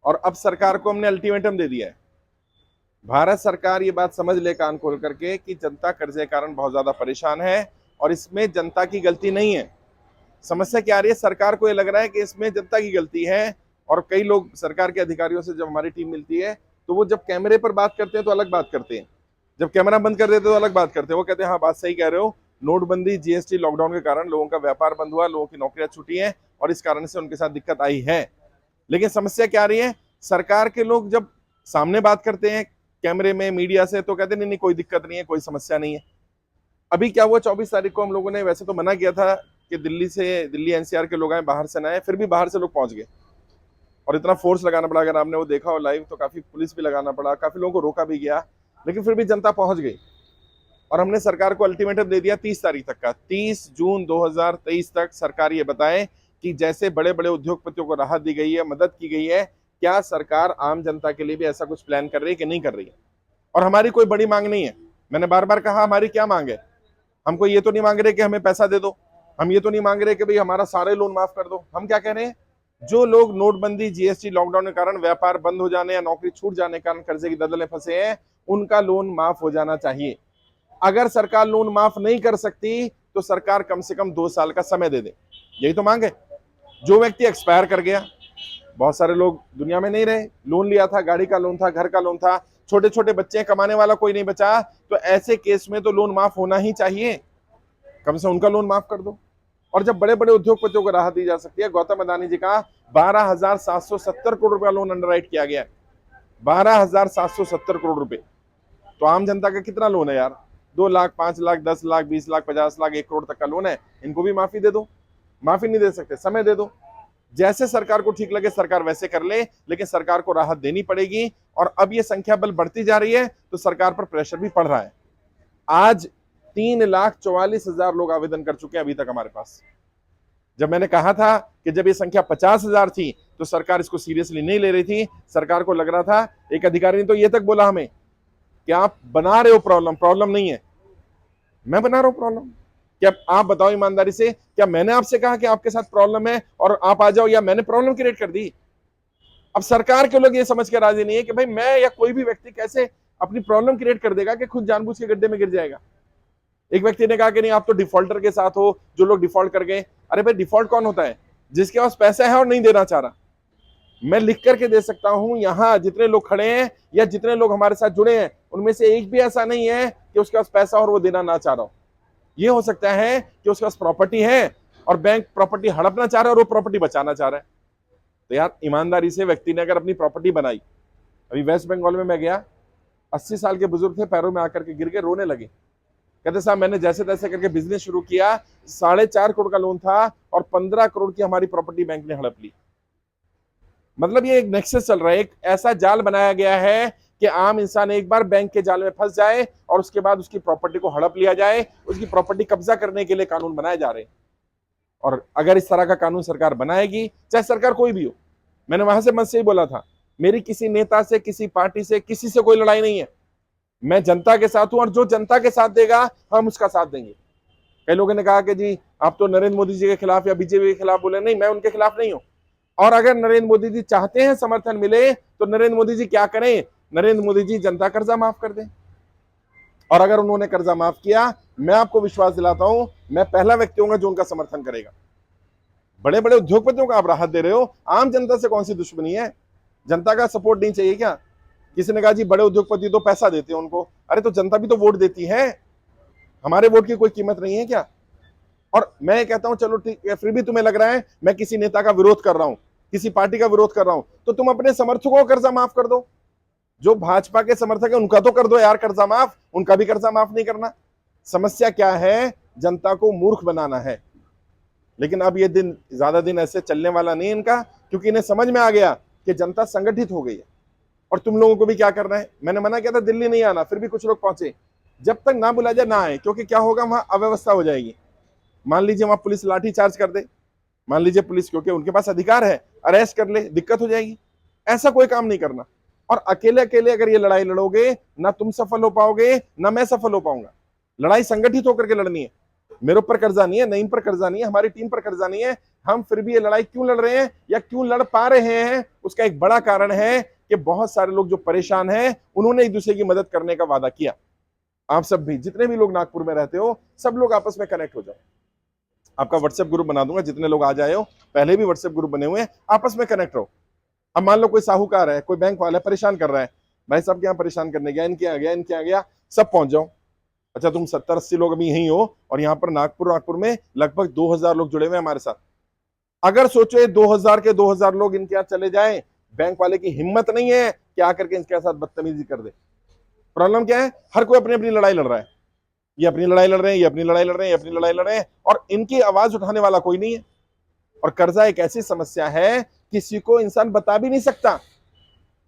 और अब सरकार को हमने अल्टीमेटम दे दिया है। भारत सरकार ये बात समझ ले कान खोल करके कि जनता कर्जे के कारण बहुत ज्यादा परेशान है और इसमें जनता की गलती नहीं है। समस्या क्या आ रही है, सरकार को ये लग रहा है कि इसमें जनता की गलती है। और कई लोग सरकार के अधिकारियों से जब हमारी टीम मिलती है तो वो जब कैमरे पर बात करते हैं तो अलग बात करते हैं, जब कैमरा बंद कर देते तो अलग बात करते हैं। वो कहते हैं हाँ बात सही कह रहे हो, नोटबंदी जीएसटी लॉकडाउन के कारण लोगों का व्यापार बंद हुआ, लोगों की नौकरियां छूटी हैं और इस कारण से उनके साथ दिक्कत आई है। लेकिन समस्या क्या आ रही है, सरकार के लोग जब सामने बात करते हैं कैमरे में मीडिया से तो कहते नहीं नहीं कोई दिक्कत नहीं है, कोई समस्या नहीं है। अभी क्या हुआ, 24 तारीख को हम लोगों ने वैसे तो मना किया था कि दिल्ली एनसीआर के लोग आए, बाहर से ना आए, फिर भी बाहर से लोग पहुंच गए और इतना फोर्स लगाना पड़ा। अगर आपने वो देखा हो लाइव तो काफी पुलिस भी लगाना पड़ा, काफी लोगों को रोका भी गया, लेकिन फिर भी जनता पहुंच गई। और हमने सरकार को अल्टीमेटम दे दिया 30 तारीख तक का, 30 जून 2023 तक सरकार ये बताए कि जैसे बड़े बड़े उद्योगपतियों को राहत दी गई है, मदद की गई है, क्या सरकार आम जनता के लिए भी ऐसा कुछ प्लान कर रही है कि नहीं कर रही है। और हमारी कोई बड़ी मांग नहीं है, मैंने बार बार कहा हमारी क्या मांग है। हमको ये तो नहीं मांग रहे कि हमें पैसा दे दो, हम ये तो नहीं मांग रहे कि भाई हमारा सारे लोन माफ कर दो। हम क्या कह रहे हैं, जो लोग नोटबंदी जीएसटी लॉकडाउन के कारण व्यापार बंद हो जाने या नौकरी छूट जाने के कारण कर्जे की दलदल में फंसे हैं, उनका लोन माफ हो जाना चाहिए। अगर सरकार लोन माफ नहीं कर सकती तो सरकार कम से कम 2 साल का समय दे दे, यही तो मांग है। जो व्यक्ति एक्सपायर कर गया, बहुत सारे लोग दुनिया में नहीं रहे, लोन लिया था, गाड़ी का लोन था, घर का लोन था, छोटे छोटे बच्चे, कमाने वाला कोई नहीं बचा, तो ऐसे केस में तो लोन माफ होना ही चाहिए, कम से उनका लोन माफ कर दो। और जब बड़े बड़े उद्योगपतियों को राहत दी जा सकती है, गौतम अदानी जी का 12,770 करोड़ रुपया लोन अंडरराइट किया गया है, 12,770 करोड़ रुपए। तो आम जनता का कितना लोन है यार, 2 लाख, 5 लाख, 10 लाख, 20 लाख, 50 लाख, 1 करोड़ तक का लोन है, इनको भी माफी दे दो। माफी नहीं दे सकते, समय दे दो, जैसे सरकार को ठीक लगे सरकार वैसे कर ले, लेकिन सरकार को राहत देनी पड़ेगी। और अब ये संख्या बल बढ़ती जा रही है तो सरकार पर प्रेशर भी पड़ रहा है। आज 3,44,000 लोग आवेदन कर चुके हैं अभी तक हमारे पास। जब मैंने कहा था कि जब ये संख्या 50,000 थी तो सरकार इसको सीरियसली नहीं ले रही थी, सरकार को लग रहा था, एक अधिकारी ने तो ये तक बोला हमें कि आप बना रहे हो प्रॉब्लम, प्रॉब्लम नहीं है, मैं बना रहा हूं प्रॉब्लम। क्या आप बताओ ईमानदारी से, क्या मैंने आपसे कहा कि आपके साथ प्रॉब्लम है और आप आ जाओ, या मैंने प्रॉब्लम क्रिएट कर दी। अब सरकार के लोग ये समझ के राजी नहीं है कि भाई मैं या कोई भी व्यक्ति कैसे अपनी प्रॉब्लम क्रिएट कर देगा कि खुद जानबूझ के गड्ढे में गिर जाएगा। एक व्यक्ति ने कहा कि नहीं आप तो डिफॉल्टर के साथ हो, जो लोग डिफॉल्ट कर गए। अरे भाई डिफॉल्ट कौन होता है, जिसके पास पैसा है और नहीं देना चाह रहा। मैं लिख करके दे सकता हूं, यहां जितने लोग खड़े हैं या जितने लोग हमारे साथ जुड़े हैं उनमें से एक भी ऐसा नहीं है कि उसके पास पैसा और वो देना ना चाह रहा हो। ये हो सकता है कि उसके पास प्रॉपर्टी है और बैंक प्रॉपर्टी हड़पना चाह रहा है और वो प्रॉपर्टी बचाना चाह रहा है। तो यार ईमानदारी से व्यक्ति ने अगर अपनी प्रॉपर्टी बनाई, अभी वेस्ट बंगाल में मैं गया, 80 साल के बुजुर्ग थे, पैरों में आकर के गिर के रोने लगे, कहते साहब मैंने जैसे तैसे करके बिजनेस शुरू किया, 4.5 करोड़ का लोन था और 15 करोड़ की हमारी प्रॉपर्टी बैंक ने हड़प ली। मतलब ये एक नेक्सस चल रहा है, एक ऐसा जाल बनाया गया है कि आम इंसान एक बार बैंक के जाल में फंस जाए और उसके बाद उसकी प्रॉपर्टी को हड़प लिया जाए, उसकी प्रॉपर्टी कब्जा करने के लिए कानून बनाए जा रहे हैं। और अगर इस तरह का कानून सरकार बनाएगी, चाहे सरकार कोई भी हो, मैंने वहां से मंच से ही बोला था, मेरी किसी नेता से, किसी पार्टी से, किसी से कोई लड़ाई नहीं है, मैं जनता के साथ हूं और जो जनता के साथ देगा हम उसका साथ देंगे। कई लोगों ने कहा कि जी आप तो नरेंद्र मोदी जी के खिलाफ या बीजेपी के खिलाफ बोले, नहीं मैं उनके खिलाफ नहीं हूं। और अगर नरेंद्र मोदी जी चाहते हैं समर्थन मिले तो नरेंद्र मोदी जी क्या करें, नरेंद्र मोदी जी जनता कर्जा माफ कर दें। और अगर उन्होंने कर्जा माफ किया, मैं आपको विश्वास दिलाता हूं, मैं पहला व्यक्ति होगा जो उनका समर्थन करेगा। बड़े बड़े उद्योगपतियों को आप राहत दे रहे हो, आम जनता से कौन सी दुश्मनी है, जनता का सपोर्ट नहीं चाहिए क्या। किसी ने कहा जी बड़े उद्योगपति तो पैसा देते हैं उनको, अरे तो जनता भी तो वोट देती है, हमारे वोट की कोई कीमत नहीं है क्या। और मैं कहता हूं चलो ठीक है, फिर भी तुम्हें लग रहा है मैं किसी नेता का विरोध कर रहा हूं, किसी पार्टी का विरोध कर रहा हूं, तो तुम अपने समर्थकों को कर्जा माफ कर दो। जो भाजपा के समर्थक है उनका तो कर दो यार कर्जा माफ, उनका भी कर्जा माफ नहीं करना। समस्या क्या है, जनता को मूर्ख बनाना है। लेकिन अब ये दिन ज्यादा दिन ऐसे चलने वाला नहीं इनका, क्योंकि इन्हें समझ में आ गया कि जनता संगठित हो गई है। और तुम लोगों को भी क्या करना है, मैंने मना किया था दिल्ली नहीं आना, फिर भी कुछ लोग पहुंचे। जब तक ना बुला जाए ना आए, क्योंकि क्या होगा वहां अव्यवस्था हो जाएगी। मान लीजिए वहां पुलिस लाठी चार्ज कर दे, मान लीजिए पुलिस, क्योंकि उनके पास अधिकार है, अरेस्ट कर ले, दिक्कत हो जाएगी। ऐसा कोई काम नहीं करना। और अकेले अकेले अगर ये लड़ाई लड़ोगे, ना तुम सफल हो पाओगे ना मैं सफल हो पाऊंगा। लड़ाई संगठित होकर के लड़नी है। मेरे ऊपर कर्जा नहीं है, नईम पर कर्जा नहीं है, हमारी टीम पर कर्जा नहीं है, हम फिर भी ये लड़ाई क्यों लड़ रहे हैं या क्यों लड़ पा रहे हैं, उसका एक बड़ा कारण है कि बहुत सारे लोग जो परेशान हैं उन्होंने एक दूसरे की मदद करने का वादा किया। आप सब भी, जितने भी लोग नागपुर में रहते हो, सब लोग आपस में कनेक्ट हो जाओ। आपका व्हाट्सएप ग्रुप बना दूंगा, जितने लोग आ जाए हो, पहले भी व्हाट्सएप ग्रुप बने हुए हैं, आपस में कनेक्ट रहो। अब मान लो कोई साहूकार है, कोई बैंक वाला है, परेशान कर रहा है, भाई सबके यहाँ परेशान करने गया, इनके आ गया, इनके आ गया, सब पहुंच जाओ। अच्छा तुम 70-80 लोग अभी यहीं हो और यहाँ पर नागपुर में लगभग 2000 लोग जुड़े हुए हैं हमारे साथ। अगर सोचो ये 2000 के 2000 लोग इनके यहाँ चले जाएं, बैंक वाले की हिम्मत नहीं है कि आकर के इनके साथ बदतमीजी कर दे। प्रॉब्लम क्या है, हर कोई अपनी अपनी लड़ाई लड़ रहा है, ये अपनी लड़ाई लड़ रहे हैं, ये अपनी लड़ाई लड़ रहे हैं, ये अपनी लड़ाई लड़ रहे हैं, और इनकी आवाज उठाने वाला कोई नहीं है। और कर्जा एक ऐसी समस्या है, किसी को इंसान बता भी नहीं सकता,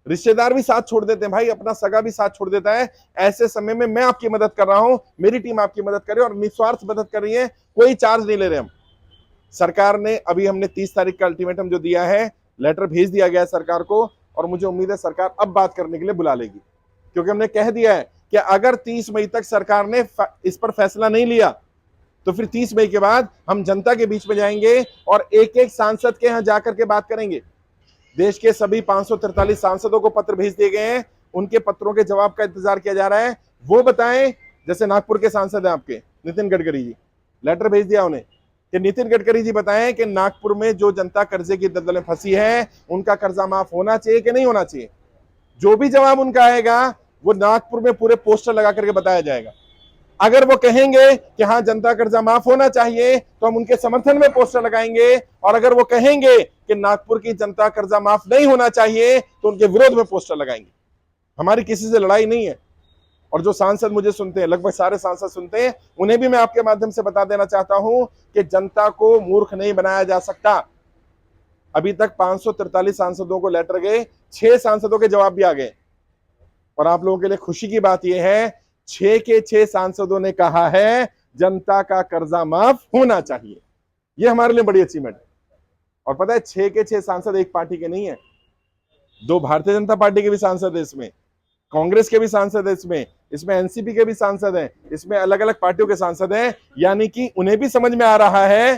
रिश्तेदार भी साथ छोड़ देते हैं, भाई अपना सगा भी साथ छोड़ देता है। ऐसे समय में मैं आपकी मदद कर रहा हूं, मेरी टीम आपकी मदद कर रही है और निस्वार्थ मदद कर रही है, कोई चार्ज नहीं ले रहे हम। सरकार ने अभी, हमने 30 तारीख का अल्टीमेटम जो दिया है, लेटर भेज दिया गया है सरकार को, और मुझे उम्मीद है सरकार अब बात करने के लिए बुला लेगी, क्योंकि हमने कह दिया है कि अगर 30 मई तक सरकार ने इस पर फैसला नहीं लिया तो फिर 30 मई के बाद हम जनता के बीच में जाएंगे और एक एक सांसद के यहां जाकर के बात करेंगे। देश के सभी 543 सांसदों को पत्र भेज दिए गए हैं, उनके पत्रों के जवाब का इंतजार किया जा रहा है। वो बताएं, जैसे नागपुर के सांसद हैं आपके नितिन गडकरी जी, लेटर भेज दिया उन्हें कि नितिन गडकरी जी बताएं कि नागपुर में जो जनता कर्जे की दलदल में फंसी है, उनका कर्जा माफ होना चाहिए कि नहीं होना चाहिए। जो भी जवाब उनका आएगा वो नागपुर में पूरे पोस्टर लगा करके बताया जाएगा। अगर वो कहेंगे कि हाँ जनता कर्जा माफ होना चाहिए तो हम उनके समर्थन में पोस्टर लगाएंगे, और अगर वो कहेंगे कि नागपुर की जनता कर्जा माफ नहीं होना चाहिए तो उनके विरोध में पोस्टर लगाएंगे। हमारी किसी से लड़ाई नहीं है। और जो सांसद मुझे सुनते हैं, लगभग सारे सांसद सुनते हैं, उन्हें भी मैं आपके माध्यम से बता देना चाहता हूं कि जनता को मूर्ख नहीं बनाया जा सकता। अभी तक 543 सांसदों को लेटर गए, 6 सांसदों के जवाब भी आ गए, और आप लोगों के लिए खुशी की बात यह है 6 के 6 सांसदों ने कहा है जनता का कर्जा माफ होना चाहिए। यह हमारे लिए बड़ी अचीवमेंट है। और पता है 6 के 6 सांसद एक पार्टी के नहीं है, 2 भारतीय जनता पार्टी के भी सांसद है, इसमें कांग्रेस के भी सांसद है, इसमें एनसीपी के भी सांसद हैं, इसमें अलग अलग पार्टियों के सांसद हैं। यानी कि उन्हें भी समझ में आ रहा है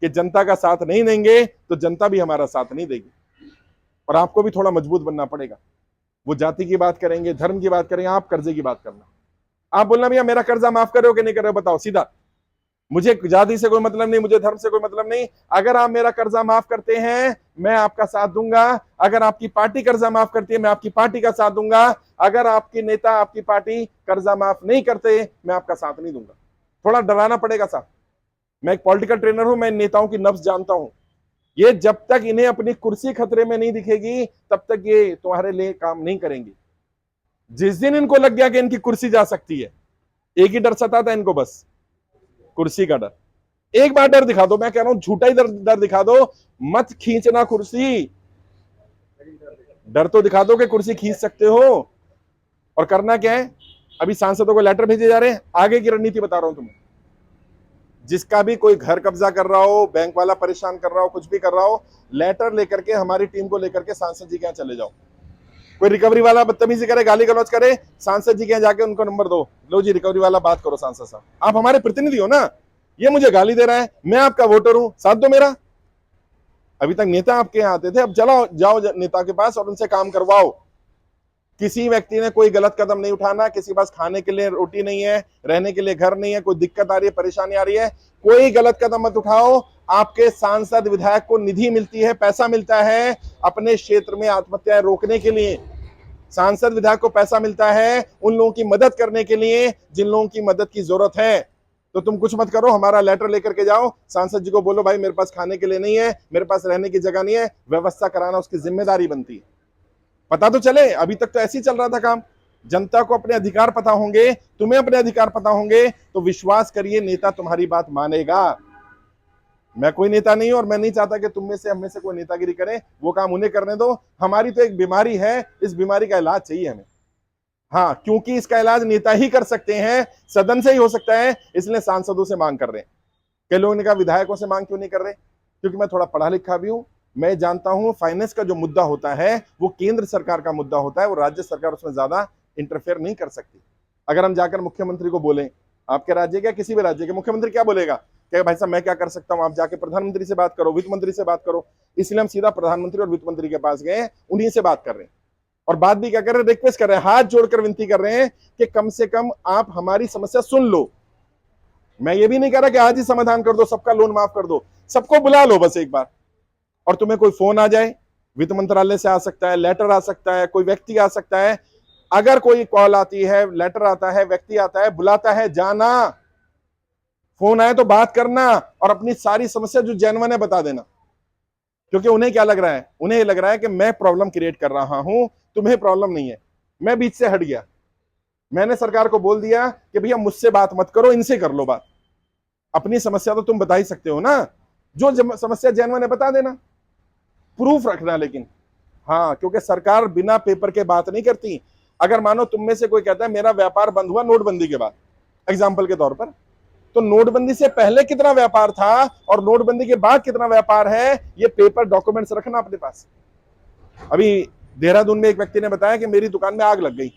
कि जनता का साथ नहीं देंगे तो जनता भी हमारा साथ नहीं देगी, और आपको भी थोड़ा मजबूत बनना पड़ेगा। वो जाति की बात करेंगे, धर्म की बात करेंगे, आप कर्जे की बात करना। आप बोलना भैया मेरा कर्जा माफ करो कि नहीं करो, बताओ सीधा। मुझे जाति से कोई मतलब नहीं, मुझे धर्म से कोई मतलब नहीं। अगर आप मेरा कर्जा माफ करते हैं मैं आपका साथ दूंगा, अगर आपकी पार्टी कर्जा माफ करती है मैं आपकी पार्टी का साथ दूंगा, अगर आपके नेता आपकी पार्टी कर्जा माफ नहीं करते मैं आपका साथ नहीं दूंगा। थोड़ा डराना पड़ेगा साहब, मैं एक पॉलिटिकल ट्रेनर हूं, मैं नेताओं की नब्ज जानता हूं। ये जब तक इन्हें अपनी कुर्सी खतरे में नहीं दिखेगी तब तक ये तुम्हारे लिए काम नहीं करेंगे। जिस दिन इनको लग गया कि इनकी कुर्सी जा सकती है, एक ही डर सताता है इनको, बस कुर्सी का डर। एक बार डर दिखा दो, मैं कह रहा हूं झूठा ही डर दिखा दो, मत खींचना कुर्सी, डर तो दिखा दो कि कुर्सी खींच सकते हो। और करना क्या है, अभी सांसदों को लेटर भेजे जा रहे हैं, आगे की रणनीति बता रहा हूं तुम्हें। जिसका भी कोई घर कब्जा कर रहा हो, बैंक वाला परेशान कर रहा हो, कुछ भी कर रहा हो, लेटर लेकर के हमारी टीम को लेकर के सांसद जी के यहाँ चले जाओ। कोई रिकवरी वाला बदतमीजी करे, गाली गलौज करे, सांसद जी के यहाँ जाके उनको नंबर दो, लो जी रिकवरी वाला बात करो सांसद साहब, आप हमारे प्रतिनिधि हो ना, ये मुझे गाली दे रहा है, मैं आपका वोटर हूं, साथ दो मेरा। अभी तक नेता आपके यहाँ आते थे, अब चलो जाओ नेता के पास और उनसे काम करवाओ। किसी व्यक्ति ने कोई गलत कदम नहीं उठाना, किसी पास खाने के लिए रोटी नहीं है, रहने के लिए घर नहीं है, कोई दिक्कत आ रही है, परेशानी आ रही है, कोई गलत कदम मत उठाओ। आपके सांसद विधायक को निधि मिलती है, पैसा मिलता है अपने क्षेत्र में आत्महत्याएं रोकने के लिए। सांसद विधायक को पैसा मिलता है उन लोगों की मदद करने के लिए जिन लोगों की मदद की जरूरत है। तो तुम कुछ मत करो, हमारा लेटर लेकर के जाओ, सांसद जी को बोलो भाई मेरे पास खाने के लिए नहीं है, मेरे पास रहने की जगह नहीं है, व्यवस्था कराना उसकी जिम्मेदारी बनती है। पता तो चले, अभी तक तो ऐसे ही चल रहा था काम। जनता को अपने अधिकार पता होंगे, तुम्हें अपने अधिकार पता होंगे, तो विश्वास करिए नेता तुम्हारी बात मानेगा। मैं कोई नेता नहीं हूं और मैं नहीं चाहता कि तुम में से हम में से कोई नेतागिरी करे, वो काम उन्हें करने दो। हमारी तो एक बीमारी है, इस बीमारी का इलाज चाहिए हमें। हाँ, क्योंकि इसका इलाज नेता ही कर सकते हैं, सदन से ही हो सकता है, इसलिए सांसदों से मांग कर रहे हैं। कई लोगों ने कहा विधायकों से मांग क्यों नहीं कर रहे, क्योंकि मैं थोड़ा पढ़ा लिखा भी हूं, मैं जानता हूं फाइनेंस का जो मुद्दा होता है वो केंद्र सरकार का मुद्दा होता है, वो राज्य सरकार उसमें ज्यादा इंटरफेयर नहीं कर सकती। अगर हम जाकर मुख्यमंत्री को बोलें, आपके राज्य का किसी भी राज्य के मुख्यमंत्री क्या बोलेगा, क्या भाई साहब मैं क्या कर सकता हूं, आप जाके प्रधानमंत्री से बात करो, वित्त मंत्री से बात करो। इसलिए हम सीधा प्रधानमंत्री और वित्त मंत्री के पास गए, उन्हीं से बात कर रहे हैं। और बात भी क्या कर रहे हैं, रिक्वेस्ट कर रहे हैं, हाथ जोड़कर विनती कर रहे हैं कि कम से कम आप हमारी समस्या सुन लो। मैं ये भी नहीं कह रहा कि आज ही समाधान कर दो, सबका लोन माफ कर दो, सबको बुला लो बस एक बार। और तुम्हें कोई फोन आ जाए, वित्त मंत्रालय से आ सकता है, लेटर आ सकता है, कोई व्यक्ति आ सकता है। अगर कोई कॉल आती है, लेटर आता है, व्यक्ति आता है, बुलाता है, जाना, फोन आए तो बात करना और अपनी सारी समस्या जो जेन्युइन है बता देना। क्योंकि उन्हें क्या लग रहा है, उन्हें लग रहा है कि मैं प्रॉब्लम क्रिएट कर रहा हूं, तुम्हें प्रॉब्लम नहीं है। मैं बीच से हट गया, मैंने सरकार को बोल दिया कि भैया मुझसे बात मत करो, इनसे कर लो बात। अपनी समस्या तो तुम बता ही सकते हो ना, जो समस्या जेन्युइन है बता देना, प्रूफ रखना। लेकिन हाँ, क्योंकि सरकार बिना पेपर के बात नहीं करती। अगर मानो तुम में से कोई कहता है मेरा व्यापार बंद हुआ नोटबंदी के बाद, एग्जाम्पल के तौर पर, तो नोटबंदी से पहले कितना व्यापार था और नोटबंदी के बाद कितना व्यापार है, ये पेपर डॉक्यूमेंट्स रखना अपने पास। अभी देहरादून में एक व्यक्ति ने बताया कि मेरी दुकान में आग लग गई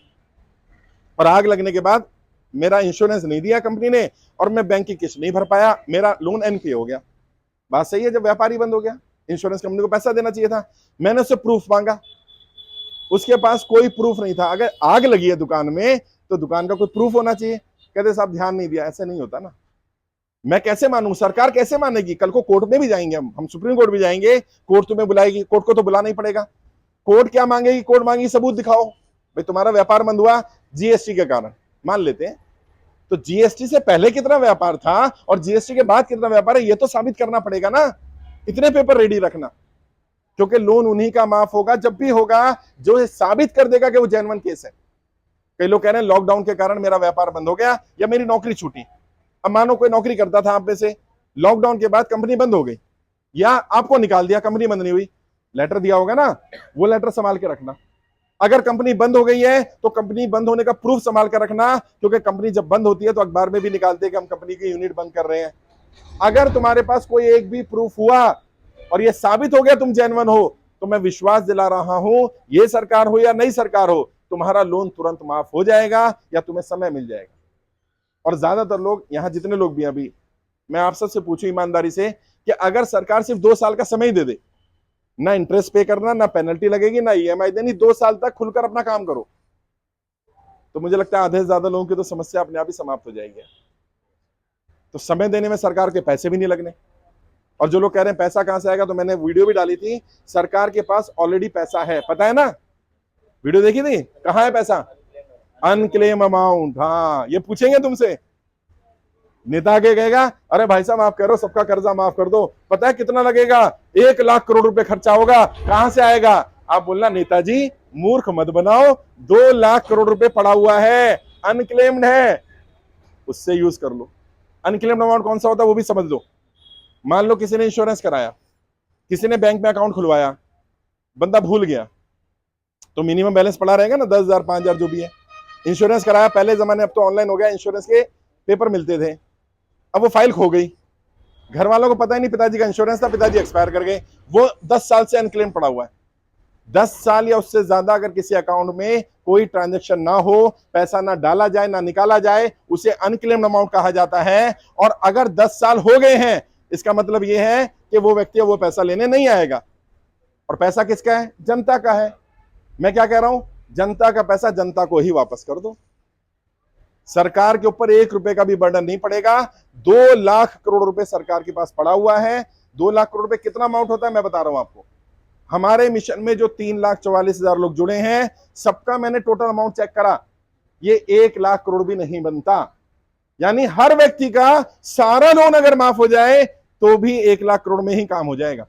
और आग लगने के बाद मेरा इंश्योरेंस नहीं दिया कंपनी ने और मैं बैंक की किस्त नहीं भर पाया, मेरा लोन एनपीए हो गया। बात सही है, जब व्यापार ही बंद हो गया, इंश्योरेंस कंपनी को पैसा देना चाहिए था। मैंने उससे प्रूफ मांगा, उसके पास कोई प्रूफ नहीं था। अगर आग लगी है दुकान में तो दुकान का कोई प्रूफ होना चाहिए। कहते साहब ध्यान नहीं दिया। ऐसे नहीं होता ना, मैं कैसे मानूं, सरकार कैसे मानेगी? कल को कोर्ट में भी जाएंगे, हम सुप्रीम कोर्ट भी जाएंगे, कोर्ट तुम्हें बुलाएगी, कोर्ट को तो बुलाना ही पड़ेगा। कोर्ट क्या मांगेगी? कोर्ट मांगेगी सबूत दिखाओ, भाई तुम्हारा व्यापार बंद हुआ जीएसटी के कारण, मान लेते हैं, तो जीएसटी से पहले कितना व्यापार था और जीएसटी के बाद कितना व्यापार है, ये तो साबित करना पड़ेगा ना। इतने पेपर रेडी रखना, क्योंकि लोन उन्हीं का माफ होगा जब भी होगा जो साबित कर देगा कि वो जेन्युइन केस है। कई लोग कह रहे हैं लॉकडाउन के कारण मेरा व्यापार बंद हो गया या मेरी नौकरी छूटी। अब मानो कोई नौकरी करता था आप में से, लॉकडाउन के बाद कंपनी बंद हो गई या आपको निकाल दिया, कंपनी बंद नहीं हुई, लेटर दिया होगा ना, वो लेटर संभाल के रखना। अगर कंपनी बंद हो गई है तो कंपनी बंद होने का प्रूफ संभाल कर रखना, क्योंकि कंपनी जब बंद होती है तो अखबार में भी निकालते हैं कि हम कंपनी की यूनिट बंद कर रहे हैं। अगर तुम्हारे पास कोई एक भी प्रूफ हुआ और ये साबित हो गया तुम जेन्युइन हो, तो मैं विश्वास दिला रहा हूं, ये सरकार हो या नई सरकार हो, तुम्हारा लोन तुरंत माफ हो जाएगा या तुम्हें समय मिल जाएगा। और ज्यादातर लोग, यहां जितने लोग भी, अभी मैं आप सबसे पूछूं ईमानदारी से कि अगर सरकार सिर्फ 2 साल का समय दे दे, ना इंटरेस्ट पे करना, ना पेनल्टी लगेगी, ना ईएमआई देनी, 2 साल तक खुलकर अपना काम करो, तो मुझे लगता है आधे से ज्यादा लोगों की तो समस्या अपने आप ही समाप्त हो जाएगी। तो समय देने में सरकार के पैसे भी नहीं लगने। और जो लोग कह रहे हैं पैसा कहां से आएगा, तो मैंने वीडियो भी डाली थी, सरकार के पास ऑलरेडी पैसा है, पता है ना, वीडियो देखी थी, कहां है पैसा? Unclaim amount. हाँ, ये पूछेंगे तुमसे, नेता के कहेगा अरे भाई साहब आप कह रहे हो सबका कर्जा माफ कर दो, पता है कितना लगेगा? 1 लाख करोड़ रुपए खर्चा होगा, कहां से आएगा? आप बोलना नेताजी मूर्ख मत बनाओ, 2 लाख करोड़ रुपए पड़ा हुआ है, अनक्लेम्ड है, उससे यूज कर लो। अनक्लेम्ड अमाउंट कौन सा होता है वो भी समझ लो। मान लो किसी ने इंश्योरेंस कराया, किसी ने बैंक में अकाउंट खुलवाया, बंदा भूल गया, तो मिनिमम बैलेंस पड़ा रहेगा ना, 10,000 5,000 जो भी है। इंश्योरेंस कराया पहले जमाने, अब तो ऑनलाइन हो गया, इंश्योरेंस के पेपर मिलते थे, अब वो फाइल खो गई, घर वालों को पता ही नहीं पिताजी का इंश्योरेंस था, पिताजी एक्सपायर कर गए, वो 10 साल से अनक्लेम पड़ा हुआ है। 10 साल या उससे ज्यादा अगर किसी अकाउंट में कोई ट्रांजैक्शन ना हो, पैसा ना डाला जाए ना निकाला जाए, उसे अनक्लेम्ड अमाउंट कहा जाता है। और अगर 10 साल हो गए हैं, इसका मतलब यह है कि वो व्यक्ति वो पैसा लेने नहीं आएगा। और पैसा किसका है? जनता का है। मैं क्या कह रहा हूं, जनता का पैसा जनता को ही वापस कर दो, सरकार के ऊपर 1 रुपए का भी बर्डन नहीं पड़ेगा। 2 लाख करोड़ रुपए सरकार के पास पड़ा हुआ है। 2 लाख करोड़ रुपए कितना अमाउंट होता है मैं बता रहा हूं आपको। हमारे मिशन में जो 3,44,000 लोग जुड़े हैं, सबका मैंने टोटल अमाउंट चेक करा, ये 1 लाख करोड़ भी नहीं बनता। यानी हर व्यक्ति का सारा लोन अगर माफ हो जाए तो भी 1 लाख करोड़ में ही काम हो जाएगा।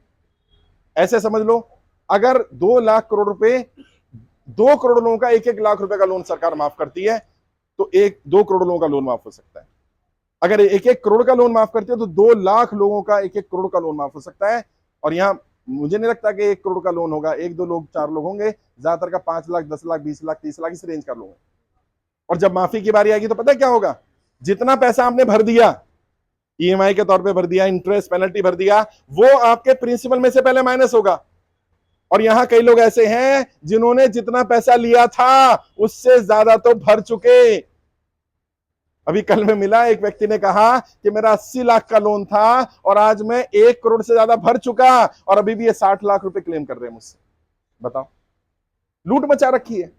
ऐसे समझ लो, अगर 2 लाख करोड़ रुपए, 2 करोड़ लोगों का 1-1 लाख रुपए का लोन सरकार माफ करती है, तो 1-2 करोड़ लोगों का लोन माफ हो सकता है। अगर 1-1 करोड़ का लोन माफ करती है तो 2 लाख लोगों का 1-1 करोड़ का लोन माफ हो सकता है। और यहां मुझे नहीं लगता कि 1 करोड़ का लोन होगा, 1-2 लोग, 4 लोग होंगे, ज्यादातर का 5 लाख, 10 लाख, 20 लाख, 30 लाख, इस रेंज का लोग हैं। और जब माफी की बारी आएगी तो पता है क्या होगा? जितना पैसा आपने भर दिया, ईएमआई के तौर पे भर दिया, इंटरेस्ट पेनल्टी भर दिया, वो आपके प्रिंसिपल में से पहले माइनस होगा। और यहां कई लोग ऐसे हैं जिन्होंने जितना पैसा लिया था उससे ज्यादा तो भर चुके। अभी कल में मिला, एक व्यक्ति ने कहा कि मेरा 80 लाख का लोन था और आज मैं 1 करोड़ से ज्यादा भर चुका और अभी भी ये 60 लाख रुपए क्लेम कर रहे हैं मुझसे। बताओ, लूट मचा रखी है।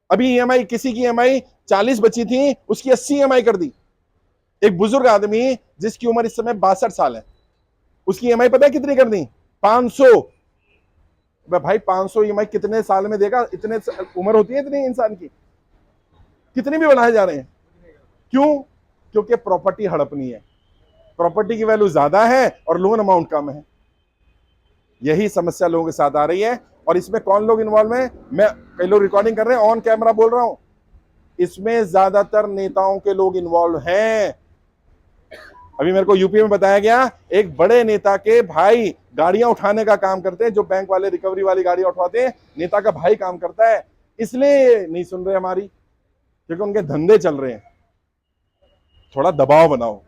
अभी ईएमआई, किसी की ईएमआई 40 बची थी, उसकी 80 ईएमआई कर दी। एक बुजुर्ग आदमी जिसकी उम्र इस समय 62 साल है, उसकी ईएमआई पता है कितनी कर दी? 500। भाई 500 ईएमआई कितने साल में देगा? इतने उम्र होती है इतनी इंसान की, कितनी भी बढ़ाए जा रहे हैं। क्यों? क्योंकि प्रॉपर्टी हड़पनी है, प्रॉपर्टी की वैल्यू ज्यादा है और लोन अमाउंट कम है। यही समस्या लोगों के साथ आ रही है। और इसमें कौन लोग इन्वॉल्व हैं? मैं, कई लोग रिकॉर्डिंग कर रहे हैं, ऑन कैमरा बोल रहा हूं, इसमें ज्यादातर नेताओं के लोग इन्वॉल्व हैं। अभी मेरे को यूपी में बताया गया, एक बड़े नेता के भाई गाड़ियां उठाने का काम करते हैं, जो बैंक वाले रिकवरी वाली गाड़ियां उठवाते हैं, नेता का भाई काम करता है। इसलिए नहीं सुन रहे हमारी, क्योंकि उनके धंधे चल रहे हैं। थोड़ा दबाव बनाओ,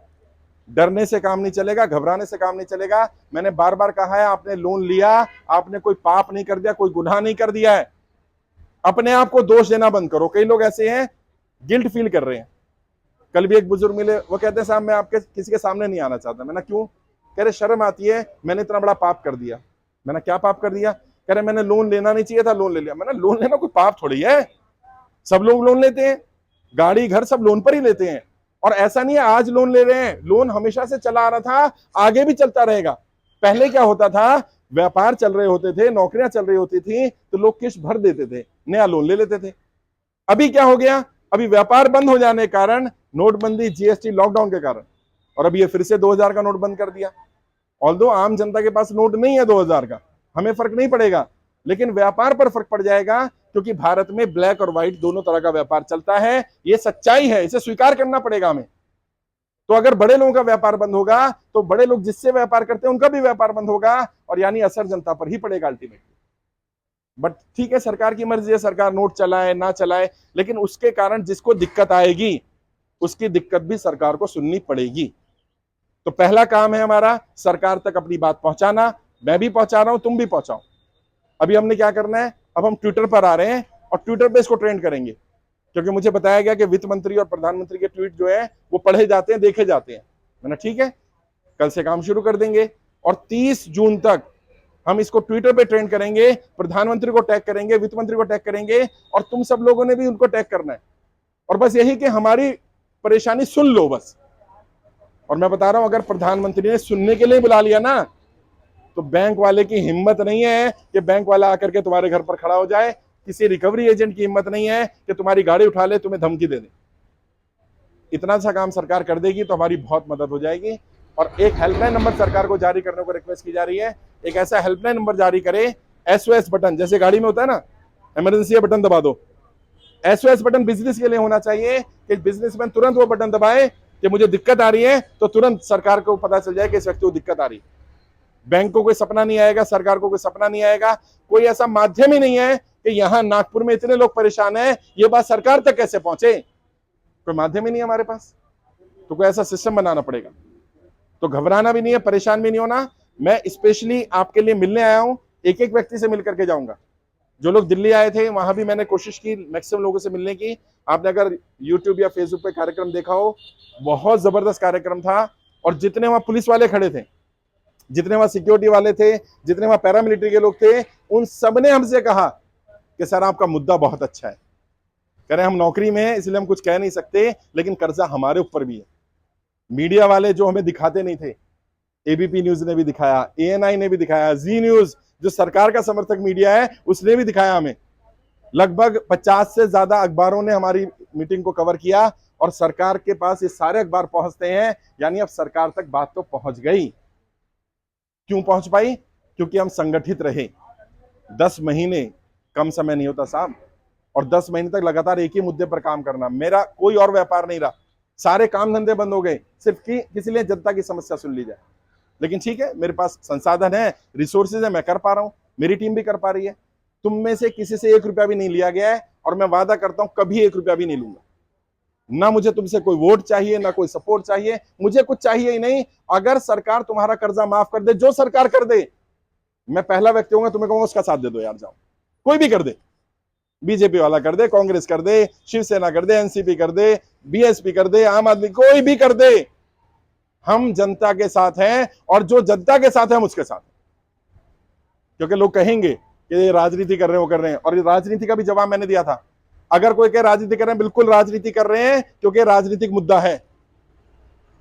डरने से काम नहीं चलेगा, घबराने से काम नहीं चलेगा। मैंने बार बार कहा है, आपने लोन लिया, आपने कोई पाप नहीं कर दिया, कोई गुनाह नहीं कर दिया है। अपने आप को दोष देना बंद करो। कई लोग ऐसे हैं, गिल्ट फील कर रहे हैं। कल भी एक बुजुर्ग मिले, वो कहते हैं साहब मैं आपके किसी के सामने नहीं आना चाहता। मैंने क्यों? कह रहे शर्म आती है, मैंने इतना बड़ा पाप कर दिया। मैंने क्या पाप कर दिया? कह रहे मैंने लोन लेना नहीं चाहिए था, लोन ले लिया। मैंने लोन लेना कोई पाप थोड़ी है, सब लोग लोन लेते हैं, गाड़ी घर सब लोन पर ही लेते हैं। और ऐसा नहीं है आज लोन ले रहे हैं, लोन हमेशा से चला आ रहा था, आगे भी चलता रहेगा। पहले क्या होता था, व्यापार चल रहे होते थे, नौकरियां चल रही होती थी, तो लोग किस्त भर देते थे, नया लोन ले लेते थे। अभी क्या हो गया? अभी व्यापार बंद हो जाने के कारण, नोटबंदी, जीएसटी, लॉकडाउन के कारण, और अभी ये फिर से 2000 का नोट बंद कर दिया। ऑल्दो आम जनता के पास नोट नहीं है 2000 का, हमें फर्क नहीं पड़ेगा, लेकिन व्यापार पर फर्क पड़ जाएगा, क्योंकि भारत में ब्लैक और व्हाइट दोनों तरह का व्यापार चलता है। ये सच्चाई है, इसे स्वीकार करना पड़ेगा हमें। तो अगर बड़े लोगों का व्यापार बंद होगा, तो बड़े लोग जिससे व्यापार करते हैं उनका भी व्यापार बंद होगा, और यानी असर जनता पर ही पड़ेगा अल्टीमेटली। बट ठीक है, सरकार की मर्जी है, सरकार नोट चलाए ना चलाए, लेकिन उसके कारण जिसको दिक्कत आएगी, उसकी दिक्कत भी सरकार को सुननी पड़ेगी। तो पहला काम है हमारा, सरकार तक अपनी बात पहुंचाना। मैं भी पहुंचा रहा हूं, तुम भी पहुंचाओ। अभी हमने क्या करना है, अब हम ट्विटर पर आ रहे हैं और ट्विटर पे इसको ट्रेंड करेंगे, क्योंकि मुझे बताया गया कि वित्त मंत्री और प्रधानमंत्री के ट्वीट जो है वो पढ़े जाते हैं, देखे जाते हैं। मैंने ठीक है, कल से काम शुरू कर देंगे और 30 जून तक हम इसको ट्विटर पे ट्रेंड करेंगे। प्रधानमंत्री को टैग करेंगे, वित्त मंत्री को टैग करेंगे, और तुम सब लोगों ने भी उनको टैग करना है। और बस यही कि हमारी परेशानी सुन लो बस। और मैं बता रहा हूं, अगर प्रधानमंत्री ने सुनने के लिए बुला लिया ना, तो बैंक वाले की हिम्मत नहीं है कि बैंक वाला आकर के तुम्हारे घर पर खड़ा हो जाए। किसी रिकवरी एजेंट की हिम्मत नहीं है कि तुम्हारी गाड़ी उठा ले, तुम्हें धमकी दे दे। इतना सा काम सरकार कर देगी तो हमारी बहुत मदद हो जाएगी। और एक हेल्पलाइन नंबर सरकार को जारी करने को रिक्वेस्ट की जा रही है। एक ऐसा हेल्पलाइन नंबर जारी करे, SOS बटन, जैसे गाड़ी में होता है ना, इमरजेंसी बटन दबा दो। SOS बटन बिजनेस के लिए होना चाहिए कि बिजनेसमैन तुरंत वो बटन दबाए कि मुझे दिक्कत आ रही है, तो तुरंत सरकार को पता चल जाए कि इस व्यक्ति को दिक्कत आ रही है। बैंक को कोई सपना नहीं आएगा, सरकार को कोई सपना नहीं आएगा, कोई ऐसा माध्यम ही नहीं है कि यहां नागपुर में इतने लोग परेशान हैं, ये बात सरकार तक कैसे पहुंचे। कोई माध्यम ही नहीं है हमारे पास, तो कोई ऐसा सिस्टम बनाना पड़ेगा। तो घबराना भी नहीं है, परेशान भी नहीं होना। मैं स्पेशली आपके लिए मिलने आया हूं, एक एक व्यक्ति से मिलकर के जाऊंगा। जो लोग दिल्ली आए थे वहां भी मैंने कोशिश की मैक्सिमम लोगों से मिलने की। आपने अगर यूट्यूब या फेसबुक पे कार्यक्रम देखा हो, बहुत जबरदस्त कार्यक्रम था। और जितने वहां पुलिस वाले खड़े थे, जितने वहां सिक्योरिटी वाले थे, जितने वहां पैरामिलिट्री के लोग थे, उन सबने हमसे कहा कि सर आपका मुद्दा बहुत अच्छा है। कह रहे हम नौकरी में हैं इसलिए हम कुछ कह नहीं सकते, लेकिन कर्जा हमारे ऊपर भी है। मीडिया वाले जो हमें दिखाते नहीं थे, एबीपी न्यूज ने भी दिखाया, ANI ने भी दिखाया, जी न्यूज जो सरकार का समर्थक मीडिया है उसने भी दिखाया हमें। लगभग 50 से ज्यादा अखबारों ने हमारी मीटिंग को कवर किया, और सरकार के पास ये सारे अखबार पहुंचते हैं, यानी अब सरकार तक बात तो पहुंच गई। क्यों पहुंच पाई? क्योंकि हम संगठित रहे। 10 महीने कम समय नहीं होता साहब, और 10 महीने तक लगातार एक ही मुद्दे पर काम करना। मेरा कोई और व्यापार नहीं रहा, सारे काम धंधे बंद हो गए, सिर्फ कि किसी लिए जनता की समस्या सुन ली जाए। लेकिन ठीक है, मेरे पास संसाधन है, रिसोर्सेज है, मैं कर पा रहा हूं, मेरी टीम भी कर पा रही है। तुम में से किसी से 1 रुपया भी नहीं लिया गया है, और मैं वादा करता हूं कभी 1 रुपया भी नहीं लूंगा। ना मुझे तुमसे कोई वोट चाहिए, ना कोई सपोर्ट चाहिए, मुझे कुछ चाहिए ही नहीं। अगर सरकार तुम्हारा कर्जा माफ कर दे, जो सरकार कर दे, मैं पहला व्यक्ति होऊंगा तुम्हें कहूंगा उसका साथ दे दो यार, जाओ, कोई भी कर दे। बीजेपी वाला कर दे, कांग्रेस कर दे, शिवसेना कर दे, एनसीपी कर दे, बीएसपी कर दे, आम आदमी, कोई भी कर दे, हम जनता के साथ हैं और जो जनता के साथ है हम उसके साथ हैं। क्योंकि लोग कहेंगे कि ये राजनीति कर रहे हैं, वो कर रहे हैं, और ये राजनीति का भी जवाब मैंने दिया था। अगर कोई कहे राजनीति कर रहे हैं, बिल्कुल राजनीति कर रहे हैं, क्योंकि राजनीतिक मुद्दा है।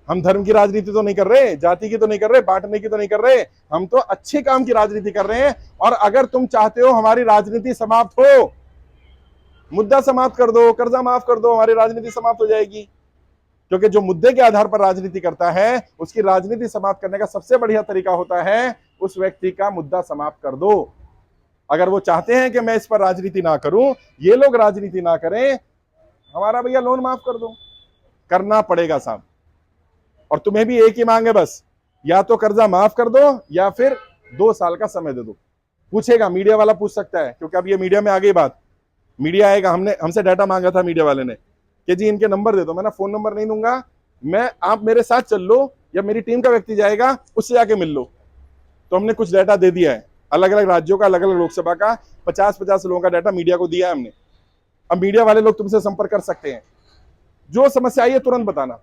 हम धर्म की राजनीति तो नहीं कर रहे, जाति की तो नहीं कर रहे, बांटने की तो नहीं कर रहे, हम तो अच्छे काम की राजनीति कर रहे हैं। और अगर तुम चाहते हो हमारी राजनीति समाप्त हो, मुद्दा समाप्त कर दो, कर्जा माफ कर दो, हमारी राजनीति समाप्त हो जाएगी। क्योंकि जो मुद्दे के आधार पर राजनीति करता है, उसकी राजनीति समाप्त करने का सबसे बढ़िया तरीका होता है उस व्यक्ति का मुद्दा समाप्त कर दो। अगर वो चाहते हैं कि मैं इस पर राजनीति ना करूं, ये लोग राजनीति ना करें, हमारा भैया लोन माफ कर दो, करना पड़ेगा साहब। और तुम्हें भी एक ही मांग है बस, या तो कर्जा माफ कर दो या फिर 2 साल का समय दे दो। पूछेगा, मीडिया वाला पूछ सकता है, क्योंकि अब ये मीडिया में आ गई बात। मीडिया आएगा, हमसे डाटा मांगा था मीडिया वाले ने कि जी इनके नंबर दे दो। मैंने फोन नंबर नहीं दूंगा, आप मेरे साथ चल लो या मेरी टीम का व्यक्ति जाएगा, उससे जाके मिल लो। तो हमने कुछ डाटा दे दिया है, अलग अलग राज्यों का, अलग अलग लोकसभा का 50-50 लोगों का डाटा मीडिया को दिया है हमने। अब मीडिया वाले लोग तुमसे संपर्क कर सकते हैं, जो समस्या आई है तुरंत बताना।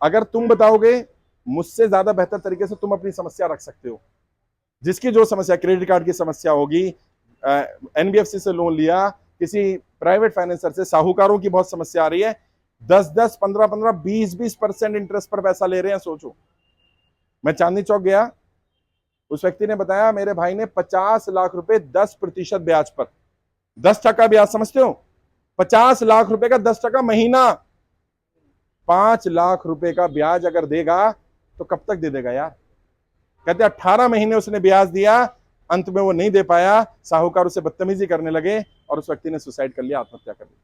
अगर तुम बताओगे, मुझसे ज्यादा बेहतर तरीके से तुम अपनी समस्या रख सकते हो। जिसकी जो समस्या, क्रेडिट कार्ड की समस्या होगी, एनबीएफसी से लोन लिया, किसी प्राइवेट फाइनेंसर से, साहूकारों की बहुत समस्या आ रही है, 10-10, 15-15, 20-20% इंटरेस्ट पर पैसा ले रहे हैं। सोचो, मैं चांदनी चौक गया, उस व्यक्ति ने बताया मेरे भाई ने 50 लाख रुपए 10% ब्याज पर, 10% ब्याज, समझते हो? 50 लाख रुपए का 10% महीना, 5 लाख रुपए का ब्याज अगर देगा तो कब तक दे देगा यार? कहते 18 महीने उसने ब्याज दिया, अंत में वो नहीं दे पाया, साहूकार उसे बदतमीजी करने लगे और उस व्यक्ति ने सुसाइड कर लिया, आत्महत्या कर ली।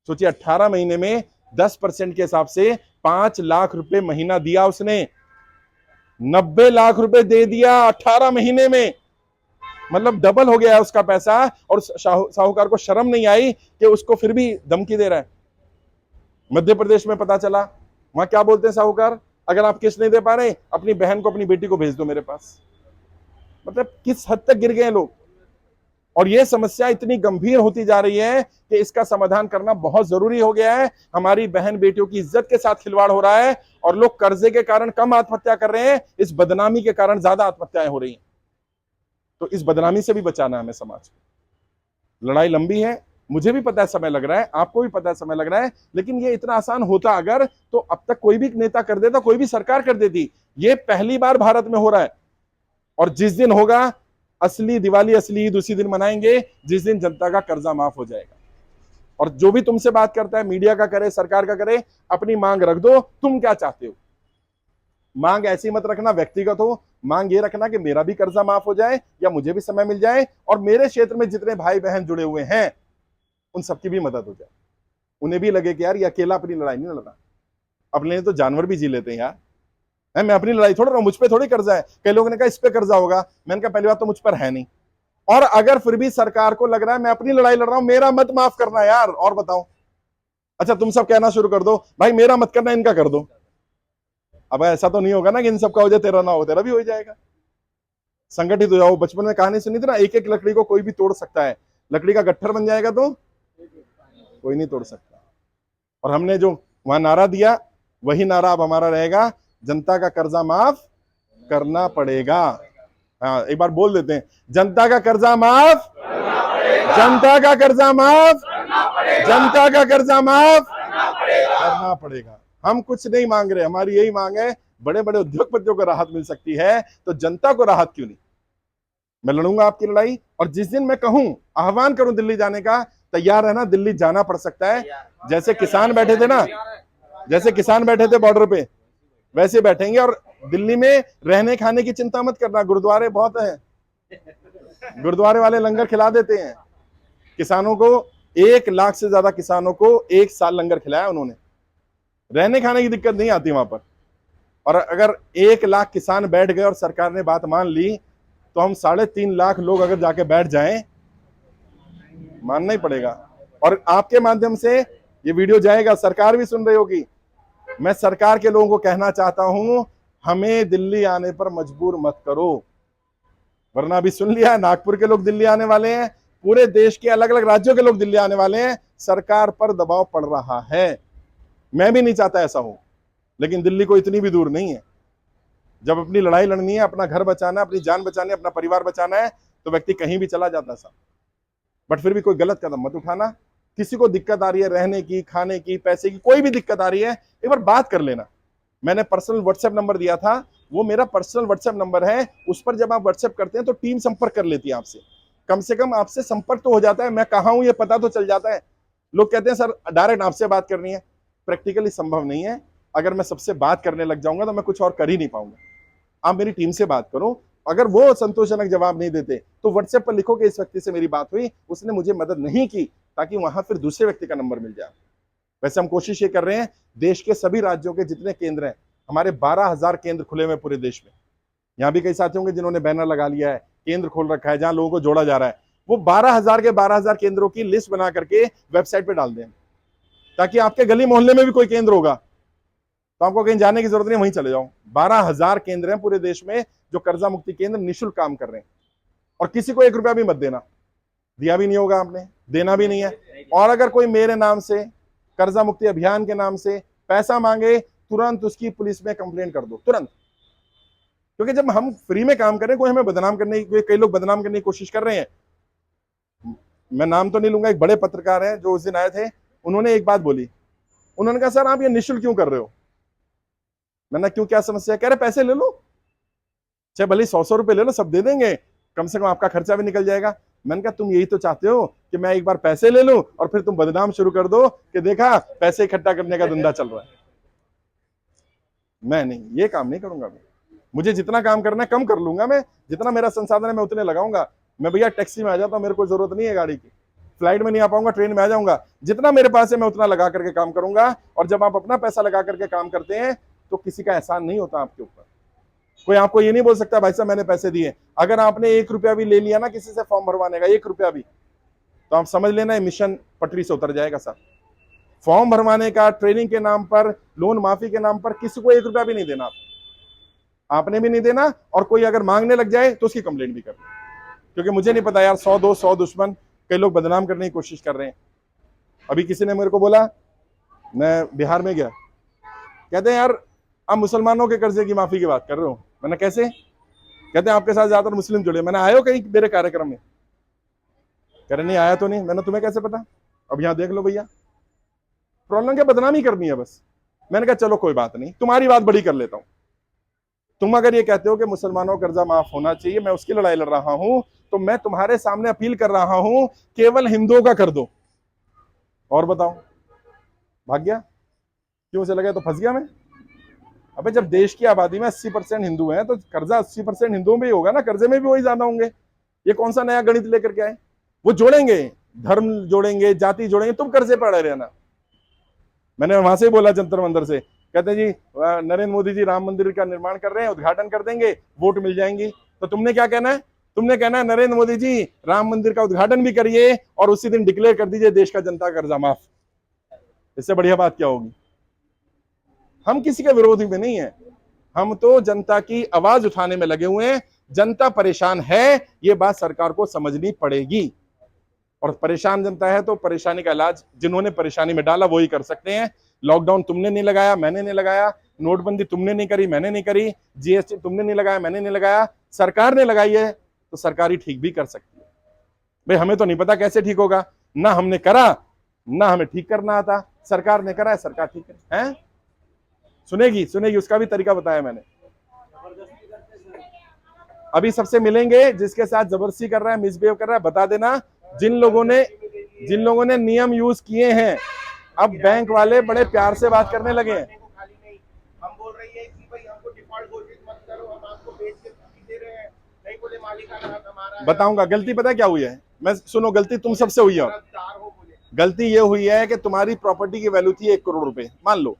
सोचिए, 18 महीने में 10% के हिसाब से 5 लाख रुपए महीना दिया उसने, 90 लाख रुपए दे दिया 18 महीने में, मतलब डबल हो गया है उसका पैसा। और साहूकार को शर्म नहीं आई कि उसको फिर भी धमकी दे रहा है। मध्य प्रदेश में पता चला, वहां क्या बोलते हैं साहूकार, अगर आप किस्त नहीं दे पा रहे, अपनी बहन को, अपनी बेटी को भेज दो मेरे पास। मतलब किस हद तक गिर गए लोग। और यह समस्या इतनी गंभीर होती जा रही है कि इसका समाधान करना बहुत जरूरी हो गया है। हमारी बहन बेटियों की इज्जत के साथ खिलवाड़ हो रहा है और लोग कर्जे के कारण कम आत्महत्या कर रहे हैं, इस बदनामी के कारण ज्यादा आत्महत्याएं हो रही हैं। तो इस बदनामी से भी बचाना है हमें समाज को। लड़ाई लंबी है, मुझे भी पता है समय लग रहा है, आपको भी पता है समय लग रहा है, लेकिन ये इतना आसान होता अगर, तो अब तक कोई भी नेता कर देता, कोई भी सरकार कर देती। ये पहली बार भारत में हो रहा है। और जिस दिन होगा असली दिवाली, असली ईद, उसी दिन मनाएंगे जिस दिन जनता का कर्जा माफ हो जाएगा। और जो भी तुमसे बात करता है, मीडिया का करे, सरकार का करे, अपनी मांग रख दो, तुम क्या चाहते हो। मांग ऐसी मत रखना व्यक्तिगत हो, मांग ये रखना कि मेरा भी कर्जा माफ हो जाए या मुझे भी समय मिल जाए और मेरे क्षेत्र में जितने भाई बहन जुड़े हुए हैं उन सबकी भी मदद हो जाए। उन्हें भी लगे कि यार ये अकेला अपनी लड़ाई नहीं लड़ रहा, अपने तो जानवर भी जी लेते हैं यार, मैं अपनी लड़ाई थोड़ा, मुझ पे थोड़ी कर्जा है। कई लोगों ने कहा इस पे कर्जा होगा, मैंने कहा पहली बात तो मुझ पर है नहीं, और अगर फिर भी सरकार को लग रहा है मैं अपनी लड़ाई लड़ रहा हूं, मेरा मत माफ करना यार, और बताओ। अच्छा, तुम सब कहना शुरू कर दो भाई मेरा मत करना, इनका कर दो। अब ऐसा तो नहीं होगा ना कि इन सबका हो जाए, तेरा ना हो, तेरा भी हो जाएगा। संगठित हो जाओ। बचपन में कहानी सुनी थी ना, एक एक लकड़ी को कोई भी तोड़ सकता है, लकड़ी का गट्ठर बन जाएगा तो कोई नहीं तोड़ सकता। और हमने जो वहां नारा दिया, वही नारा अब हमारा रहेगा, जनता का कर्जा माफ करना पड़ेगा। हाँ, एक बार बोल देते हैं, जनता का कर्जा माफ, जनता का कर्जा माफ, जनता का कर्जा माफ करना पड़ेगा। हम कुछ नहीं मांग रहे, हमारी यही मांग है, बड़े बड़े उद्योगपतियों को राहत मिल सकती है तो जनता को राहत क्यों नहीं। मैं लड़ूंगा आपकी लड़ाई, और जिस दिन मैं कहूं, आह्वान करूं दिल्ली जाने का, तैयार है ना, दिल्ली जाना पड़ सकता है। जैसे किसान बैठे थे ना, जैसे किसान बैठे थे बॉर्डर पे, वैसे बैठेंगे। और दिल्ली में रहने खाने की चिंता मत करना, गुरुद्वारे बहुत हैं, गुरुद्वारे वाले लंगर खिला देते हैं किसानों को। 1 लाख से ज्यादा किसानों को 1 साल लंगर खिलाया उन्होंने, रहने खाने की दिक्कत नहीं आती वहां पर। और अगर 1 लाख किसान बैठ गए और सरकार ने बात मान ली, तो हम 3.5 लाख लोग अगर जाके बैठ जाएं, मानना ही पड़ेगा। और आपके माध्यम से ये वीडियो जाएगा, सरकार भी सुन रही होगी। मैं सरकार के लोगों को कहना चाहता हूं, हमें दिल्ली आने पर मजबूर मत करो, वरना अभी सुन लिया है नागपुर के लोग दिल्ली आने वाले हैं, पूरे देश के अलग अलग राज्यों के लोग दिल्ली आने वाले हैं, सरकार पर दबाव पड़ रहा है। मैं भी नहीं चाहता ऐसा हो, लेकिन दिल्ली को इतनी भी दूर नहीं है। जब अपनी लड़ाई लड़नी है, अपना घर बचाना है, अपनी जान बचानी है, अपना परिवार बचाना है, तो व्यक्ति कहीं भी चला जाता है साहब। बट फिर भी कोई गलत कदम मत उठाना। किसी को दिक्कत आ रही है रहने की, खाने की, पैसे की, कोई भी दिक्कत आ रही है, एक बार बात कर लेना। मैंने पर्सनल व्हाट्सएप नंबर दिया था, वो मेरा पर्सनल व्हाट्सएप नंबर है। उस पर जब आप व्हाट्सएप करते हैं तो टीम संपर्क कर लेती है आपसे। कम से कम आपसे संपर्क तो हो जाता है, मैं कहाँ हूं ये पता तो चल जाता है। लोग कहते हैं सर डायरेक्ट आपसे बात करनी है, प्रैक्टिकली संभव नहीं है। अगर मैं सबसे बात करने लग जाऊंगा तो मैं कुछ और कर ही नहीं पाऊंगा। आप मेरी टीम से बात करो, अगर वो संतोषजनक जवाब नहीं देते तो व्हाट्सएप पर लिखो कि इस व्यक्ति से मेरी बात हुई, उसने मुझे मदद नहीं की, ताकि वहां फिर दूसरे व्यक्ति का नंबर मिल जाए। वैसे हम कोशिश ये कर रहे हैं, देश के सभी राज्यों के जितने केंद्र हैं, हमारे 12,000 केंद्र खुले हुए पूरे देश में। यहाँ भी कई साथी होंगे जिन्होंने बैनर लगा लिया है, केंद्र खोल रखा है जहां लोगों को जोड़ा जा रहा है। वो 12,000 के 12,000 केंद्रों की लिस्ट बना करके वेबसाइट पे डाल दें, ताकि आपके गली मोहल्ले में भी कोई केंद्र होगा तो आपको कहीं जाने की जरूरत नहीं, वहीं चले जाओ। 12,000 केंद्र हैं पूरे देश में जो कर्जा मुक्ति केंद्र निःशुल्क काम कर रहे हैं। और किसी को 1 रुपया भी मत देना, दिया भी नहीं होगा आपने, देना भी नहीं है। और अगर कोई मेरे नाम से, कर्जा मुक्ति अभियान के नाम से पैसा मांगे, तुरंत उसकी पुलिस में कंप्लेंट कर दो, तुरंत। क्योंकि जब हम फ्री में काम करें, कोई हमें बदनाम करने की, कई लोग बदनाम करने की कोशिश कर रहे हैं। मैं नाम तो नहीं लूंगा, एक बड़े पत्रकार हैं जो उस दिन आए थे, उन्होंने एक बात बोली। उन्होंने कहा सर आप ये निःशुल्क क्यों कर रहे हो? मैंने क्यों, क्या समस्या है? कह रहे पैसे ले लो, चाहे भले 100 रुपए ले लो, सब दे देंगे, कम से कम आपका खर्चा भी निकल जाएगा। मैंने कहा तुम यही तो चाहते हो कि मैं एक बार पैसे ले लूं और फिर तुम बदनाम शुरू कर दो कि देखा पैसे इकट्ठा करने का धंधा चल रहा है। मैं नहीं, ये काम नहीं करूंगा। मुझे जितना काम करना है कम कर लूंगा, मैं जितना मेरा संसाधन है मैं उतने लगाऊंगा। मैं भैया टैक्सी में आ जाता हूं, मेरे को जरूरत नहीं है गाड़ी की, फ्लाइट में नहीं आ पाऊंगा, ट्रेन में आ जाऊंगा। जितना मेरे पास है मैं उतना लगा करके काम करूंगा। और जब आप अपना पैसा लगा करके काम करते हैं तो किसी का एहसान नहीं होता आपके ऊपर। कोई आपको ये नहीं बोल सकता भाई साहब मैंने पैसे दिए। अगर आपने 1 रुपया भी ले लिया ना किसी से फॉर्म भरवाने का, 1 रुपया भी, तो आप समझ लेना मिशन पटरी से उतर जाएगा सर। फॉर्म भरवाने का, ट्रेनिंग के नाम पर, लोन माफी के नाम पर किसी को 1 रुपया भी नहीं देना। आपने भी नहीं देना, और कोई अगर मांगने लग जाए तो उसकी कंप्लेंट भी करना। क्योंकि मुझे नहीं पता यार, 100 दोस्त 100 दुश्मन, कई लोग बदनाम करने की कोशिश कर रहे हैं। अभी किसी ने मेरे को बोला, मैं बिहार में गया, कहते हैं यार आप मुसलमानों के कर्जे की माफी की बात कर रहे हो। मैंने कैसे? कहते हैं आपके साथ ज्यादातर मुस्लिम जुड़े। मैंने आयो कहीं मेरे कार्यक्रम में? कह रहे नहीं आया तो नहीं। मैंने तुम्हें कैसे पता? अब यहाँ देख लो भैया, प्रॉब्लम क्या, बदनामी करनी है बस। मैंने कहा चलो कोई बात नहीं, तुम्हारी बात बड़ी कर लेता हूं। तुम अगर ये कहते हो कि मुसलमानों का कर्जा माफ होना चाहिए, मैं उसकी लड़ाई लड़ रहा हूं, तो मैं तुम्हारे सामने अपील कर रहा हूं केवल हिंदुओं का कर दो। और बताओ, भाग गया? क्यों से लगा तो फंस गया मैं? अबे जब देश की आबादी में 80% हिंदू हैं तो कर्जा 80% हिंदुओं में ही होगा ना, कर्जे में भी वही ज्यादा होंगे। ये कौन सा नया गणित लेकर के आए? वो जोड़ेंगे, धर्म जोड़ेंगे, जाति जोड़ेंगे, तुम कर्जे पड़े रहना। मैंने वहां से बोला जंतर मंदिर से, कहते जी नरेंद्र मोदी जी राम मंदिर का निर्माण कर रहे हैं, उद्घाटन कर देंगे, वोट मिल जाएंगी। तो तुमने क्या कहना है? तुमने कहना है नरेंद्र मोदी जी राम मंदिर का उद्घाटन भी करिए और उसी दिन डिक्लेयर कर दीजिए देश का जनता कर्जा माफ। इससे बढ़िया बात क्या होगी? हम किसी के विरोधी में नहीं है, हम तो जनता की आवाज उठाने में लगे हुए हैं। जनता परेशान है, ये बात सरकार को समझनी पड़ेगी। और परेशान जनता है तो परेशानी का इलाज जिन्होंने परेशानी में डाला वही कर सकते हैं। लॉकडाउन तुमने नहीं लगाया, मैंने नहीं लगाया, नोटबंदी तुमने नहीं करी, मैंने नहीं करी, जीएसटी तुमने नहीं लगाया, मैंने नहीं लगाया, सरकार ने लगाई है, तो सरकार ही ठीक भी कर सकती है। भाई हमें तो नहीं पता कैसे ठीक होगा, ना हमने करा, ना हमें ठीक करना आता, सरकार ने करा है, सरकार ठीक है। सुनेगी सुनेगी, उसका भी तरीका बताया मैंने। अभी सबसे मिलेंगे, जिसके साथ जबरदस्ती कर रहा है, मिसबिहेव कर रहा है, बता देना। जिन लोगों ने नियम यूज किए हैं, अब बैंक वाले बड़े प्यार से बात करने लगे हैं। हम बोल रही है कि भाई हमको डिफॉल्ट घोषित मत करो, हम आपको बेच के दे रहे हैं, नहीं बोले मालिकाना हक हमारा है। बताऊंगा गलती पता क्या हुई है, मैं सुनो, गलती तुम सबसे हुई है। गलती ये हुई है कि तुम्हारी प्रॉपर्टी की वैल्यू थी 1 करोड़ रुपए, मान लो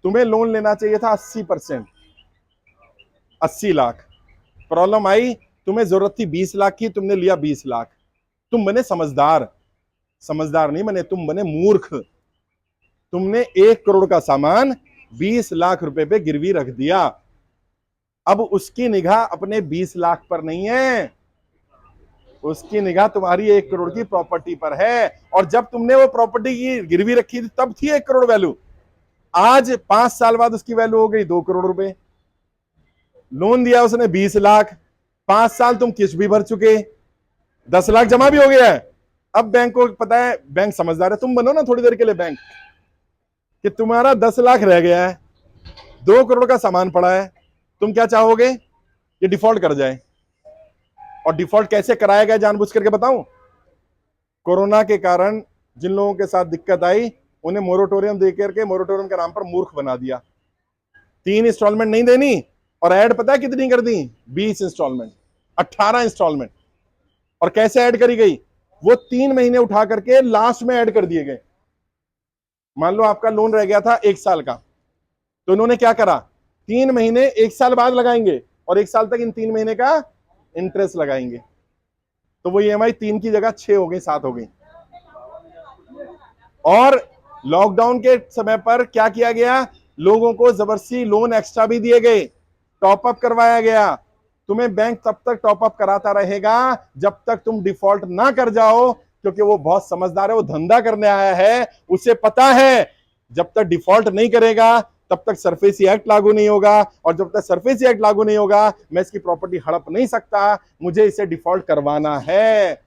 तुम्हें लोन लेना चाहिए था 80%, 80 लाख। प्रॉब्लम आई, तुम्हें जरूरत थी 20 लाख की, तुमने लिया 20 लाख। तुम बने समझदार, समझदार नहीं बने, तुम बने मूर्ख। तुमने 1 करोड़ का सामान 20 लाख रुपए पे गिरवी रख दिया। अब उसकी निगाह अपने 20 लाख पर नहीं है, उसकी निगाह तुम्हारी 1 करोड़ की प्रॉपर्टी पर है, और जब तुमने वो प्रॉपर्टी की गिरवी रखी थी तब थी 1 करोड़ वैल्यू। आज 5 साल बाद उसकी वैल्यू हो गई 2 करोड़ रुपए। लोन दिया उसने 20 लाख, 5 साल तुम किस्त भी भर चुके, 10 लाख जमा भी हो गया है। अब बैंक को पता है, बैंक समझदार है, तुम बनो ना थोड़ी देर के लिए बैंक, कि तुम्हारा 10 लाख रह गया है, 2 करोड़ का सामान पड़ा है, तुम क्या चाहोगे? ये डिफॉल्ट कर जाए। और डिफॉल्ट कैसे कराया गया जानबूझ करके बताऊं? कोरोना के कारण जिन लोगों के साथ दिक्कत आई उन्हें मोरेटोरियम दे करके मोरेटोरियम के नाम पर मूर्ख बना दिया। 3 इंस्टॉलमेंट नहीं देनी, और ऐड पता है कितनी कर दी? 20 इंस्टॉलमेंट, 18 इंस्टॉलमेंट। और कैसे ऐड करी गई? वो 3 महीने उठा करके लास्ट में ऐड कर दिए गए। मान लो आपका लोन रह गया था 1 साल का, तो इन्होंने क्या करा, 3 महीने 1 साल बाद लगाएंगे, और 1 साल तक इन 3 महीने का इंटरेस्ट लगाएंगे। तो वो ईएमआई 3 की जगह 6 हो गई, 7 हो गई। और लॉकडाउन के समय पर क्या किया गया? लोगों को जबरदस्ती लोन एक्स्ट्रा भी दिए गए, टॉपअप करवाया गया। तुम्हें बैंक तब तक टॉपअप कराता रहेगा जब तक तुम डिफॉल्ट ना कर जाओ, क्योंकि वो बहुत समझदार है, वो धंधा करने आया है, उसे पता है जब तक डिफॉल्ट नहीं करेगा तब तक सरफेसी एक्ट लागू नहीं होगा, और जब तक सरफेसी एक्ट लागू नहीं होगा मैं इसकी प्रॉपर्टी हड़प नहीं सकता, मुझे इसे डिफॉल्ट करवाना है।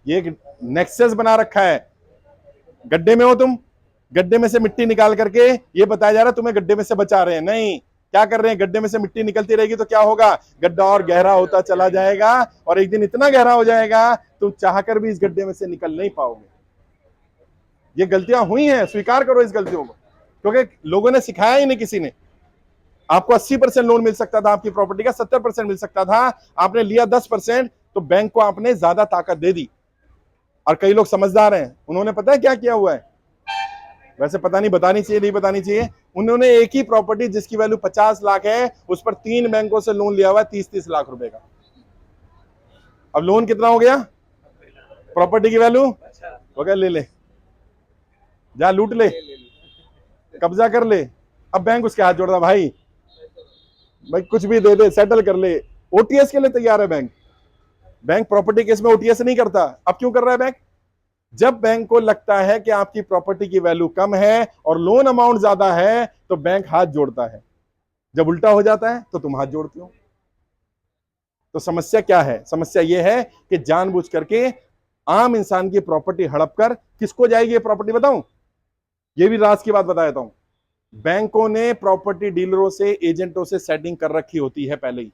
ये एक नेक्सस बना रखा है। गड्ढे में हो तुम, गड्ढे में से मिट्टी निकाल करके ये बताया जा रहा है तुम्हें गड्ढे में से बचा रहे हैं, नहीं। क्या कर रहे हैं? गड्ढे में से मिट्टी निकलती रहेगी तो क्या होगा? गड्ढा और गहरा होता चला जाएगा, और एक दिन इतना गहरा हो जाएगा तुम चाहकर भी इस गड्ढे में से निकल नहीं पाओगे। ये गलतियां हुई हैं, स्वीकार करो इस गलतियों को, क्योंकि लोगों ने सिखाया ही नहीं किसी ने। आपको 80% लोन मिल सकता था आपकी प्रॉपर्टी का, 70% मिल सकता था, आपने लिया 10%, तो बैंक को आपने ज्यादा ताकत दे दी। और कई लोग समझदार हैं, उन्होंने पता है क्या किया हुआ है, वैसे पता नहीं बतानी चाहिए नहीं बतानी चाहिए, उन्होंने एक ही प्रॉपर्टी जिसकी वैल्यू 50 लाख है उस पर 3 बैंकों से लोन लिया हुआ है 30-30 लाख रुपए का। अब लोन कितना हो गया? प्रॉपर्टी की वैल्यू हो गया, ले ले जा, लूट ले, कब्जा कर ले। अब बैंक उसके हाथ जोड़ रहा, भाई भाई कुछ भी दे दे, सेटल कर ले। ओटीएस के लिए तैयार है बैंक। बैंक प्रॉपर्टी केस में ओटीएस नहीं करता। अब क्यों कर रहा है बैंक? जब बैंक को लगता है कि आपकी प्रॉपर्टी की वैल्यू कम है और लोन अमाउंट ज्यादा है तो बैंक हाथ जोड़ता है। जब उल्टा हो जाता है तो तुम हाथ जोड़ते हो। तो समस्या क्या है? समस्या यह है कि जानबूझ करके आम इंसान की प्रॉपर्टी हड़प कर किसको जाएगी ये प्रॉपर्टी, बताऊं? ये भी राज की बात बता देता हूं। बैंकों ने प्रॉपर्टी डीलरों से, एजेंटों से सेटिंग कर रखी होती है पहले ही।